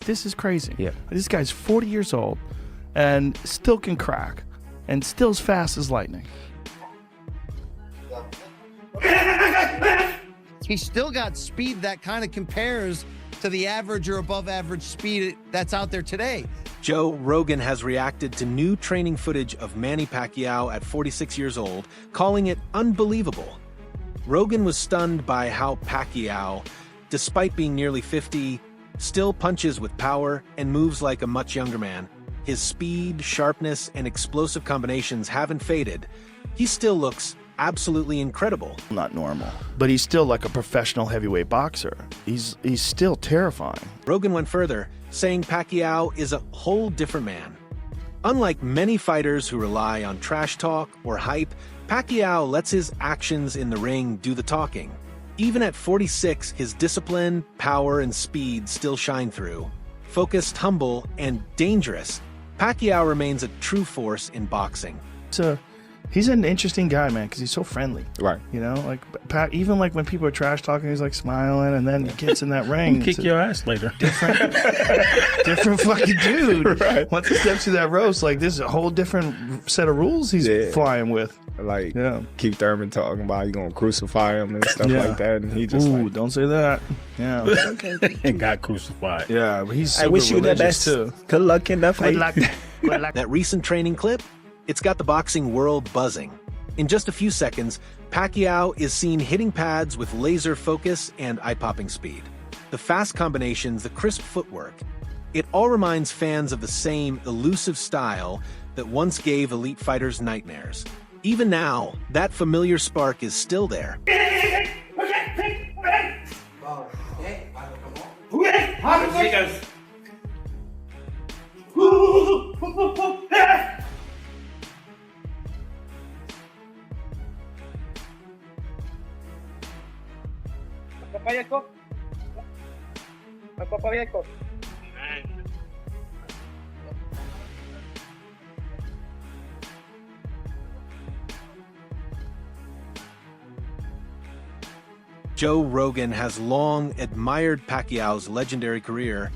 this is crazy. Yeah. This guy's 40 years old and still can crack and still as fast as lightning. He's still got speed that kind of compares to the average or above average speed that's out there today. Joe Rogan has reacted to new training footage of Manny Pacquiao at 46 years old, calling it unbelievable. Rogan was stunned by how Pacquiao, despite being nearly 50, still punches with power and moves like a much younger man. His speed, sharpness, and explosive combinations haven't faded. He still looks absolutely incredible. Not normal, but he's still like a professional heavyweight boxer. He's still terrifying. Rogan went further, saying Pacquiao is a whole different man. Unlike many fighters who rely on trash talk or hype, Pacquiao lets his actions in the ring do the talking. Even at 46, his discipline, power, and speed still shine through. Focused, humble, and dangerous, Pacquiao remains a true force in boxing. He's an interesting guy, man, because he's so friendly. Right. You know, like even like when people are trash talking, he's like smiling, and then he gets in that ring. Kick your ass later. Different fucking dude. Right. Once he steps through that roast, like this is a whole different set of rules he's flying with. Like Keith Thurman talking about you gonna crucify him and stuff like that, and he just like, don't say that. Yeah. Okay. And got crucified. Yeah, but he's I wish you the best too. Good luck in the fight. That recent training clip, it's got the boxing world buzzing. In just a few seconds, Pacquiao is seen hitting pads with laser focus and eye-popping speed. The fast combinations, the crisp footwork. It all reminds fans of the same elusive style that once gave elite fighters nightmares. Even now, that familiar spark is still there. Joe Rogan has long admired Pacquiao's legendary career,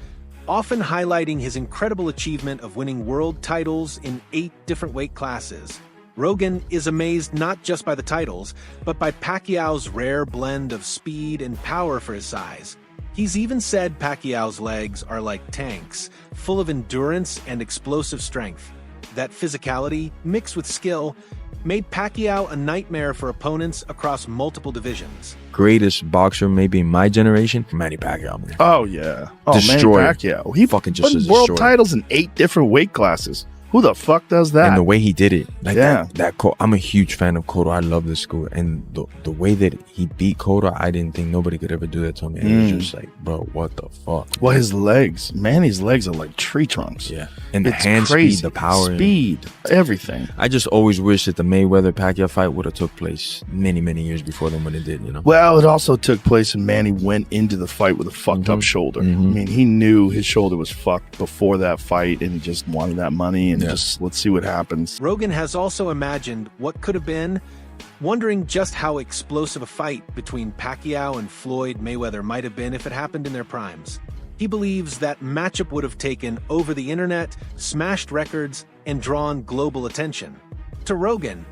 often highlighting his incredible achievement of winning world titles in 8 different weight classes. Rogan is amazed not just by the titles, but by Pacquiao's rare blend of speed and power for his size. He's even said Pacquiao's legs are like tanks, full of endurance and explosive strength. That physicality, mixed with skill, made Pacquiao a nightmare for opponents across multiple divisions. Greatest boxer maybe in my generation, Manny Pacquiao, man. Oh yeah, Destroyer. Manny Pacquiao. He fucking just won is world destroyer. titles in 8 different weight classes. Who the fuck does that? And the way he did it, like I'm a huge fan of Cotto. I love this school, and the way that he beat Cotto, I didn't think nobody could ever do that to me. And it was just like, bro, what the fuck? Well, his legs, Manny's legs are like tree trunks. Yeah, and the It's hand crazy. speed, the power, speed, everything. I just always wish that the Mayweather Pacquiao fight would have took place many years before than when it did. You know. Well, it also took place when Manny went into the fight with a fucked up shoulder. I mean, he knew his shoulder was fucked before that fight, and he just wanted that money, and just let's see what happens. Rogan has also imagined what could have been, wondering just how explosive a fight between Pacquiao and Floyd Mayweather might have been if it happened in their primes. He believes that matchup would have taken over the internet, smashed records, and drawn global attention. To Rogan,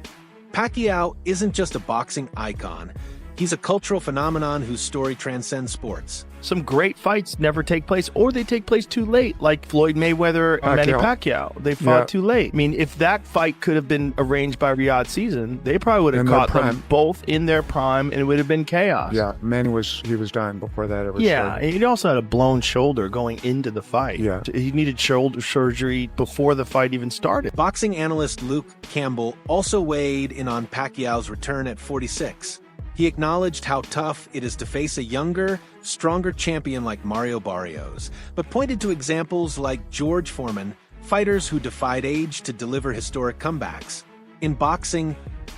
Pacquiao isn't just a boxing icon. He's a cultural phenomenon whose story transcends sports. Some great fights never take place, or they take place too late, like Floyd Mayweather and Manny Pacquiao. They fought too late. I mean, if that fight could have been arranged by Riyadh Season, they probably would have caught them both in their prime, and it would have been chaos. Yeah, Manny was dying before that ever Yeah, started. he also had a blown shoulder going into the fight. Yeah. He needed shoulder surgery before the fight even started. Boxing analyst Luke Campbell also weighed in on Pacquiao's return at 46. He acknowledged how tough it is to face a younger, stronger champion like Mario Barrios, but pointed to examples like George Foreman, fighters who defied age to deliver historic comebacks. In boxing,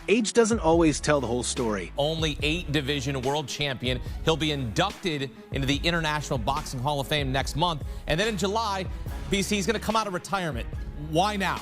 age doesn't always tell the whole story. Only 8-division world champion. He'll be inducted into the International Boxing Hall of Fame next month. And then in July, BC is going to come out of retirement. Why now?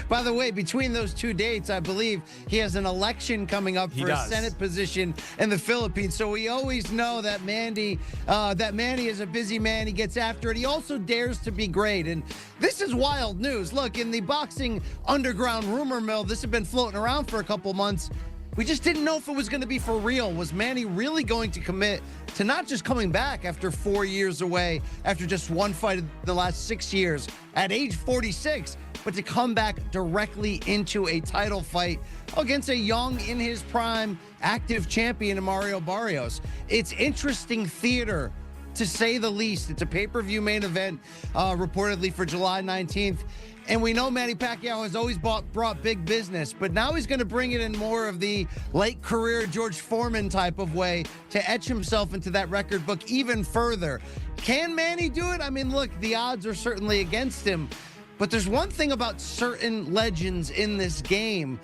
By the way, between those two dates, I believe he has an election coming up for a Senate position in the Philippines. So we always know that Manny is a busy man. He gets after it. He also dares to be great. And this is wild news. Look, in the boxing underground rumor mill, this had been floating around for a couple months. We just didn't know if it was going to be for real. Was Manny really going to commit to not just coming back after 4 years away, after just one fight in the last 6 years at age 46, but to come back directly into a title fight against a young, in his prime, active champion in Mario Barrios? It's interesting theater, to say the least. It's a pay-per-view main event, reportedly for July 19th. And we know Manny Pacquiao has always brought big business, but now he's going to bring it in more of the late career George Foreman type of way to etch himself into that record book even further. Can Manny do it? I mean, look, the odds are certainly against him, but there's one thing about certain legends in this game.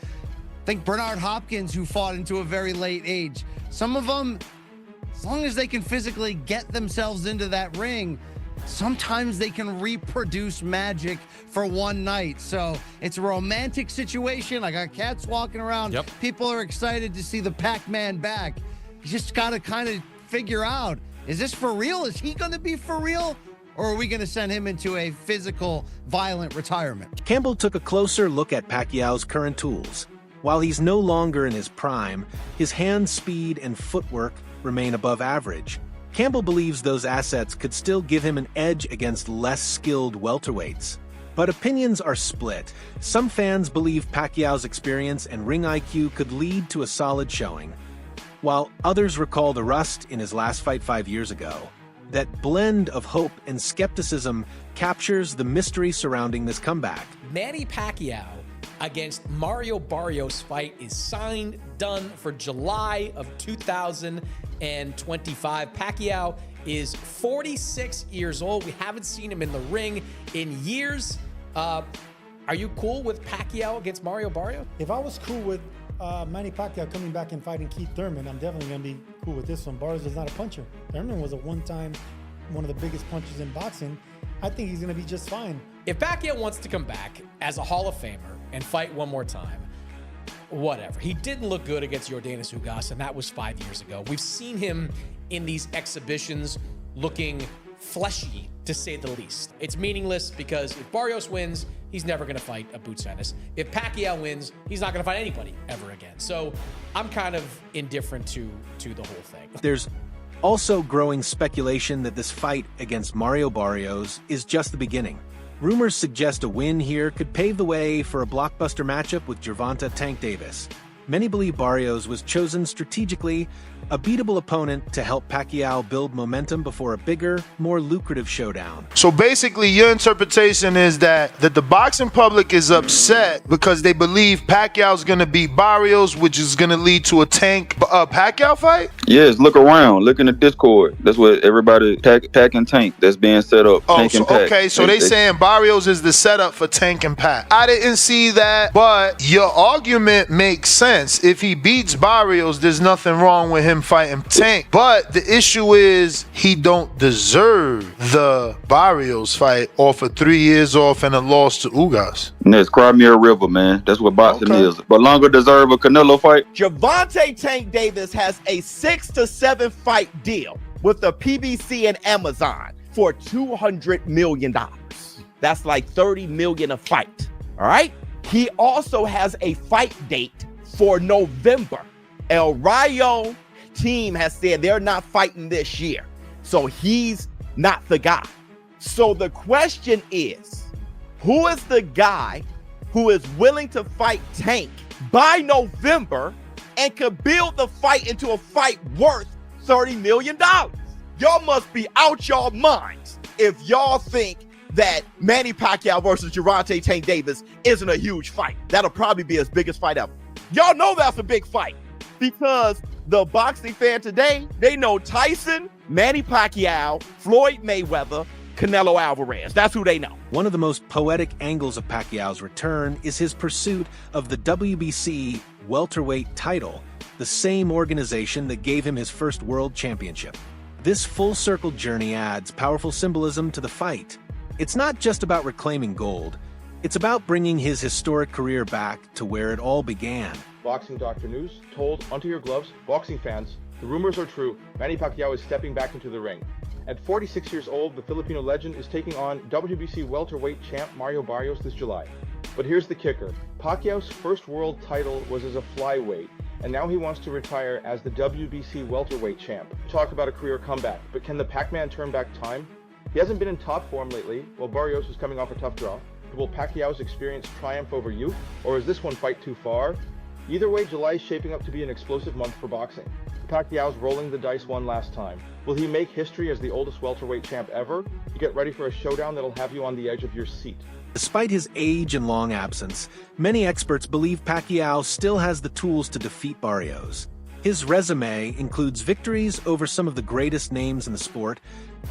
Think Bernard Hopkins, who fought into a very late age. Some of them, as long as they can physically get themselves into that ring, sometimes they can reproduce magic for one night. So it's a romantic situation. I got cats walking around. Yep. People are excited to see the Pac-Man back. You just got to kind of figure out, is this for real? Is he going to be for real? Or are we going to send him into a physical, violent retirement? Campbell took a closer look at Pacquiao's current tools. While he's no longer in his prime, his hand speed and footwork remain above average. Campbell believes those assets could still give him an edge against less skilled welterweights. But opinions are split. Some fans believe Pacquiao's experience and ring IQ could lead to a solid showing, while others recall the rust in his last fight 5 years ago. That blend of hope and skepticism captures the mystery surrounding this comeback. Manny Pacquiao against Mario Barrios fight is signed, done for July of 2025. Pacquiao is 46 years old. We haven't seen him in the ring in years. Are you cool with Pacquiao against Mario Barrios? If I was cool with Manny Pacquiao coming back and fighting Keith Thurman, I'm definitely going to be cool with this one. Barrios is not a puncher. Thurman was one of the biggest punchers in boxing. I think he's going to be just fine. If Pacquiao wants to come back as a Hall of Famer and fight one more time, whatever. He didn't look good against Yordenis Ugas, and that was 5 years ago. We've seen him in these exhibitions looking fleshy, to say the least. It's meaningless because if Barrios wins, he's never going to fight a Boots Ennis. If Pacquiao wins, he's not going to fight anybody ever again. So I'm kind of indifferent to the whole thing. There's also growing speculation that this fight against Mario Barrios is just the beginning. Rumors suggest a win here could pave the way for a blockbuster matchup with Gervonta Tank Davis. Many believe Barrios was chosen strategically, a beatable opponent to help Pacquiao build momentum before a bigger, more lucrative showdown. So basically, your interpretation is that the boxing public is upset because they believe Pacquiao's going to beat Barrios, which is going to lead to a Tank Pacquiao fight? Yes, look around. Look in the Discord. That's what everybody, Pac and Tank, that's being set up. Oh, Tank so, and Pac. okay, so they saying Barrios is the setup for Tank and Pac. I didn't see that, but your argument makes sense. If he beats Barrios, there's nothing wrong with him fighting Tank. But the issue is he don't deserve the Barrios fight off of 3 years off and a loss to Ugas. Next, Crimea River, man. That's what boxing is. But longer deserve a Canelo fight. Gervonta Tank Davis has a 6 to 7 fight deal with the PBC and Amazon for $200 million. That's like $30 million a fight. All right. He also has a fight date for November. El Rayo team has said they're not fighting this year, so he's not the guy. So the question is, who is the guy who is willing to fight Tank by November and could build the fight into a fight worth $30 million? Y'all must be out y'all minds if y'all think that Manny Pacquiao versus Gervonta Tank Davis isn't a huge fight. That'll probably be his biggest fight ever. Y'all know that's a big fight because the boxing fan today, they know Tyson, Manny Pacquiao, Floyd Mayweather, Canelo Alvarez. That's who they know. One of the most poetic angles of Pacquiao's return is his pursuit of the WBC welterweight title, the same organization that gave him his first world championship. This full-circle journey adds powerful symbolism to the fight. It's not just about reclaiming gold. It's about bringing his historic career back to where it all began. Boxing Doctor News told Onto Your Gloves, boxing fans, the rumors are true. Manny Pacquiao is stepping back into the ring. At 46 years old, the Filipino legend is taking on WBC welterweight champ Mario Barrios this July. But here's the kicker. Pacquiao's first world title was as a flyweight, and now he wants to retire as the WBC welterweight champ. Talk about a career comeback, but can the Pac-Man turn back time? He hasn't been in top form lately, while Barrios is coming off a tough draw. Will Pacquiao's experience triumph over youth, or is this one fight too far? Either way, July is shaping up to be an explosive month for boxing. Pacquiao's rolling the dice one last time. Will he make history as the oldest welterweight champ ever? You get ready for a showdown that'll have you on the edge of your seat. Despite his age and long absence, many experts believe Pacquiao still has the tools to defeat Barrios. His resume includes victories over some of the greatest names in the sport,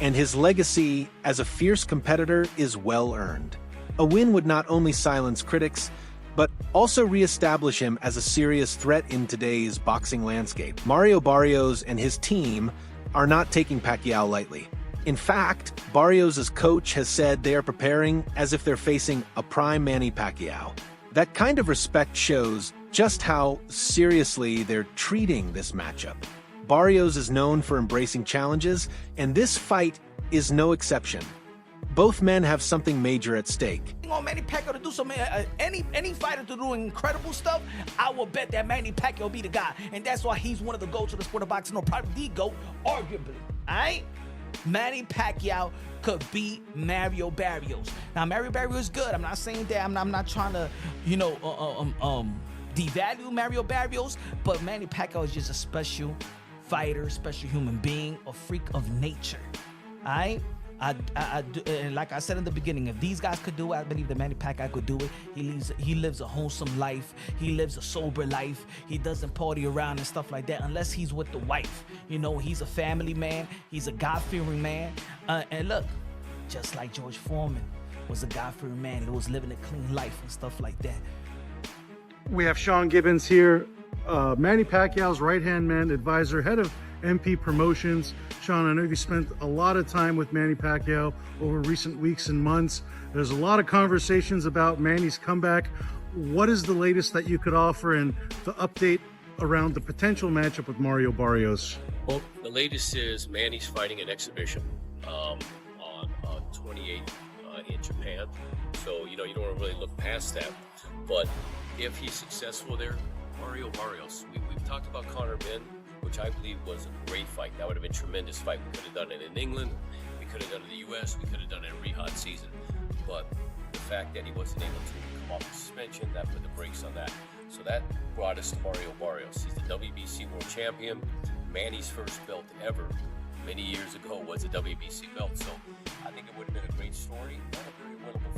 and his legacy as a fierce competitor is well earned. A win would not only silence critics, but also re-establish him as a serious threat in today's boxing landscape. Mario Barrios and his team are not taking Pacquiao lightly. In fact, Barrios' coach has said they are preparing as if they're facing a prime Manny Pacquiao. That kind of respect shows just how seriously they're treating this matchup. Barrios is known for embracing challenges, and this fight is no exception. Both men have something major at stake. On Manny Pacquiao to do some any fighter to do incredible stuff, I will bet that Manny Pacquiao will be the guy, and that's why he's one of the GOATs of the sport of boxing, or probably the GOAT, arguably. All right, Manny Pacquiao could beat Mario Barrios. Now Mario Barrios is good. I'm not saying that. I'm not trying to, devalue Mario Barrios, but Manny Pacquiao is just a special fighter, special human being, a freak of nature. All right. I do, and like I said in the beginning, if these guys could do it, I believe that Manny Pacquiao could do it. He lives a wholesome life. He lives a sober life. He doesn't party around and stuff like that unless he's with the wife. He's a family man. He's a God-fearing man. And look, just like George Foreman was a God-fearing man that was living a clean life and stuff like that. We have Sean Gibbons here, Manny Pacquiao's right-hand man, advisor, head of MP Promotions. Sean, I know you spent a lot of time with Manny Pacquiao over recent weeks and months. There's a lot of conversations about Manny's comeback. What is the latest that you could offer and the update around the potential matchup with Mario Barrios? Well, the latest is Manny's fighting an exhibition on 28 in Japan. So, you don't want to really look past that. But if he's successful there, Mario Barrios, we've talked about Conor Ben, which I believe was a great fight. That would have been a tremendous fight. We could have done it in England. We could have done it in the U.S. We could have done it in Riyadh season. But the fact that he wasn't able to come off the suspension, that put the brakes on that. So that brought us to Mario Barrios. He's the WBC World Champion. Manny's first belt ever, many years ago, was a WBC belt. So I think it would have been a great story and a very winnable